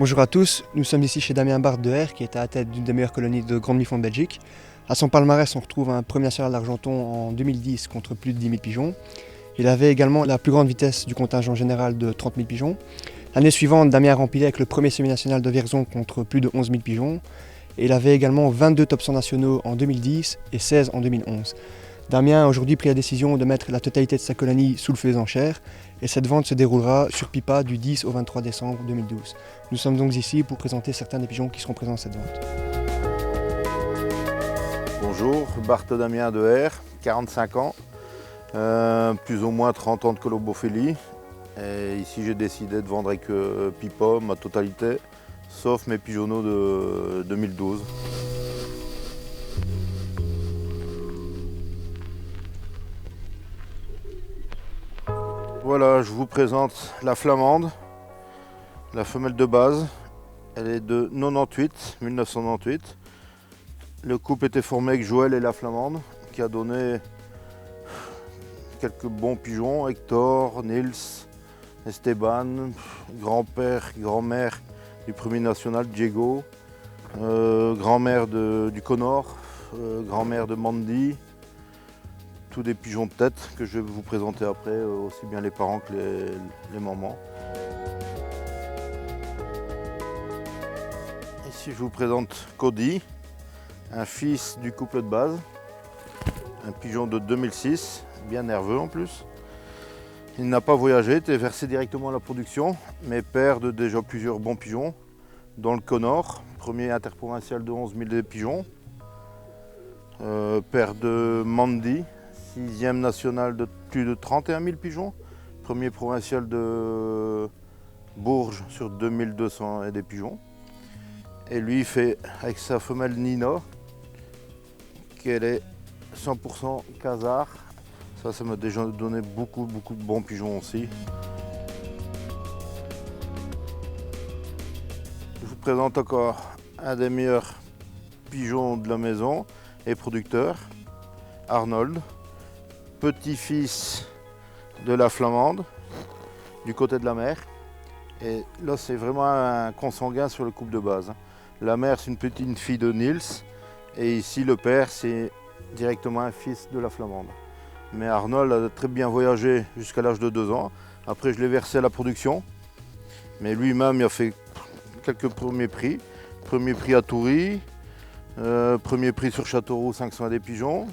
Bonjour à tous, nous sommes ici chez Damien Barthes de R, qui est à la tête d'une des meilleures colonies de Grande Mifon de Belgique. À son palmarès, on retrouve un premier national d'Argenton en 2010 contre plus de 10 000 pigeons. Il avait également la plus grande vitesse du contingent général de 30 000 pigeons. L'année suivante, Damien rempilait avec le premier semi-national de Vierzon contre plus de 11 000 pigeons. Et il avait également 22 top 100 nationaux en 2010 et 16 en 2011. Damien a aujourd'hui pris la décision de mettre la totalité de sa colonie sous le feu des enchères et cette vente se déroulera sur Pipa du 10 au 23 décembre 2012. Nous sommes donc ici pour présenter certains des pigeons qui seront présents à cette vente. Bonjour, Barthes Damien de R, 45 ans, plus ou moins 30 ans de colobophilie. Et ici j'ai décidé de vendre avec Pipa ma totalité, sauf mes pigeonneaux de 2012. Voilà, je vous présente la flamande, la femelle de base. Elle est de 1998. Le couple était formé avec Joël et la flamande, qui a donné quelques bons pigeons, Hector, Nils, Esteban, grand-père, grand-mère du premier national, Diego, grand-mère du Connor, grand-mère de Mandy. Tous des pigeons de tête que je vais vous présenter après, aussi bien les parents que les mamans. Ici je vous présente Cody, un fils du couple de base, un pigeon de 2006, bien nerveux en plus. Il n'a pas voyagé, était versé directement à la production, mais père de déjà plusieurs bons pigeons, dont le Connor, premier interprovincial de 11 000 pigeons, père de Mandy, 6e national de plus de 31 000 pigeons, premier provincial de Bourges sur 2200 et des pigeons. Et lui il fait avec sa femelle Nina, qu'elle est 100% casar. Ça m'a déjà donné beaucoup de bons pigeons aussi. Je vous présente encore un des meilleurs pigeons de la maison et producteur, Arnold, petit-fils de la flamande, du côté de la mère. Et là c'est vraiment un consanguin sur le couple de base. La mère c'est une petite fille de Nils et ici le père c'est directement un fils de la flamande. Mais Arnold a très bien voyagé jusqu'à l'âge de 2 ans. Après je l'ai versé à la production. Mais lui-même il a fait quelques premiers prix. Premier prix à Toury, premier prix sur Châteauroux 500 des pigeons,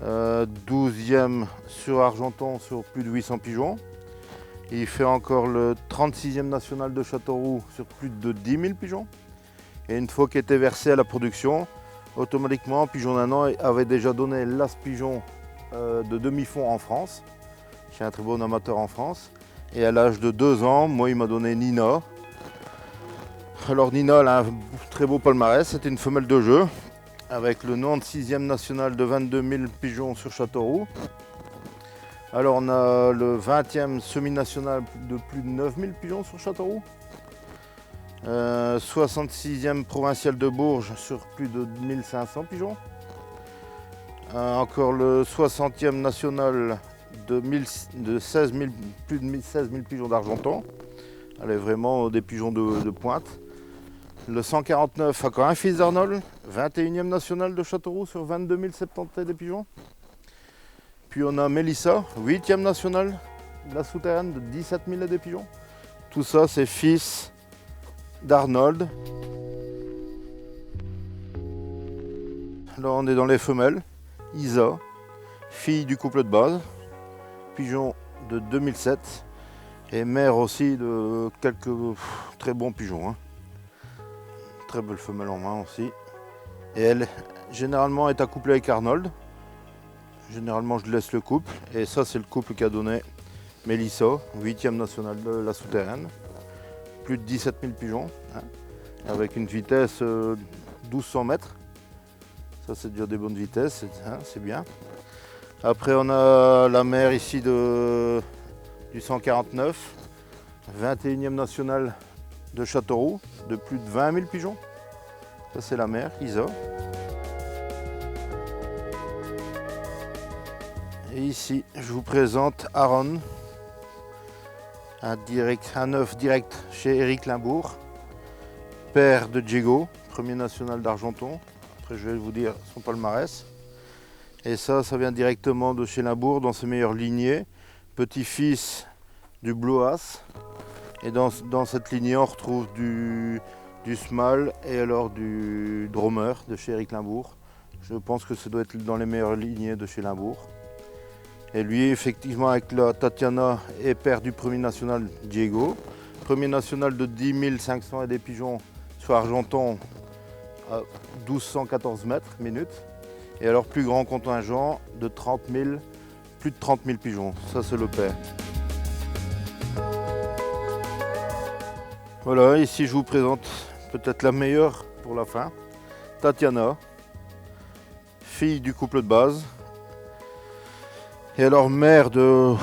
12e sur Argenton sur plus de 800 pigeons. Il fait encore le 36e national de Châteauroux sur plus de 10 000 pigeons. Et une fois qu'il était versé à la production, automatiquement, Pigeon d'un an avait déjà donné l'as pigeon de demi-fond en France, chez un très bon amateur en France. Et à l'âge de 2 ans, moi, il m'a donné Nina. Alors Nina, elle a un très beau palmarès, c'était une femelle de jeu, avec le 96e national de 22 000 pigeons sur Châteauroux. Alors on a le 20e semi-national de plus de 9 000 pigeons sur Châteauroux. 66e provincial de Bourges sur plus de 1500 pigeons. Encore le 60e national de plus de 16 000 pigeons d'Argenton. Allez, vraiment des pigeons de pointe. Le 149, encore un fils d'Arnold, 21e national de Châteauroux sur 22 070 des pigeons. Puis on a Mélissa, 8e national de la souterraine de 17 000 des pigeons. Tout ça c'est fils d'Arnold. Là on est dans les femelles. Isa, fille du couple de base, pigeon de 2007 et mère aussi de quelques très bons pigeons. Hein. Très belle femelle en main aussi. Et elle généralement est accouplée avec Arnold. Généralement je laisse le couple et ça c'est le couple qui a donné Mélissa, 8e nationale de la souterraine. Plus de 17 000 pigeons, hein, avec une vitesse 1200 mètres. Ça c'est déjà des bonnes vitesses, hein, c'est bien. Après on a la mère ici du 149, 21e nationale de Châteauroux, de plus de 20 000 pigeons. Ça c'est la mère, Isa. Et ici je vous présente Aaron, un œuf direct chez Eric Limbourg. père de Diego, premier national d'Argenton. Après je vais vous dire son palmarès. Et ça vient directement de chez Limbourg dans ses meilleures lignées. Petit-fils du Bloas. Et dans cette lignée on retrouve du Small et alors du Dromer de chez Eric Limbourg. Je pense que ça doit être dans les meilleures lignées de chez Limbourg. Et lui, effectivement, avec la Tatiana, est père du premier national Diego. Premier national de 10 500 et des pigeons sur Argenton à 1214 mètres minutes. Et alors plus grand contingent de 30 000, plus de 30 000 pigeons. Ça c'est le père. Voilà, ici je vous présente peut-être la meilleure pour la fin. Tatiana, fille du couple de base. Et alors mère de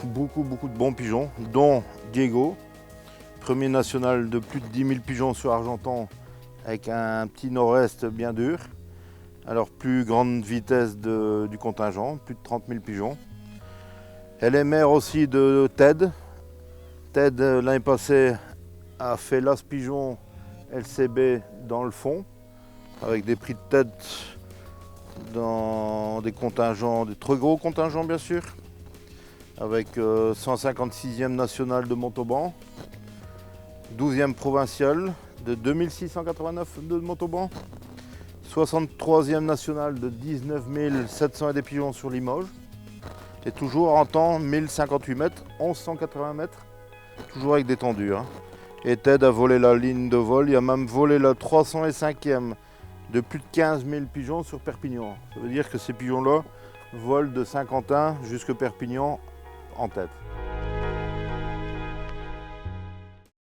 beaucoup de bons pigeons, dont Diego, premier national de plus de 10 000 pigeons sur Argenton avec un petit nord-est bien dur. Alors plus grande vitesse du contingent, plus de 30 000 pigeons. Elle est mère aussi de Ted. Ted l'année passée a fait l'As Pigeon LCB dans le fond, avec des prix de tête dans des contingents, des très gros contingents bien sûr, avec 156e national de Montauban, 12e provincial de 2689 de Montauban, 63e national de 19 700 et des pigeons sur Limoges, et toujours en temps 1058 mètres, 1180 mètres, toujours avec des tendus. Et Ted a volé la ligne de vol, il a même volé la 305e de plus de 15 000 pigeons sur Perpignan. Ça veut dire que ces pigeons-là volent de Saint-Quentin jusqu'à Perpignan en tête.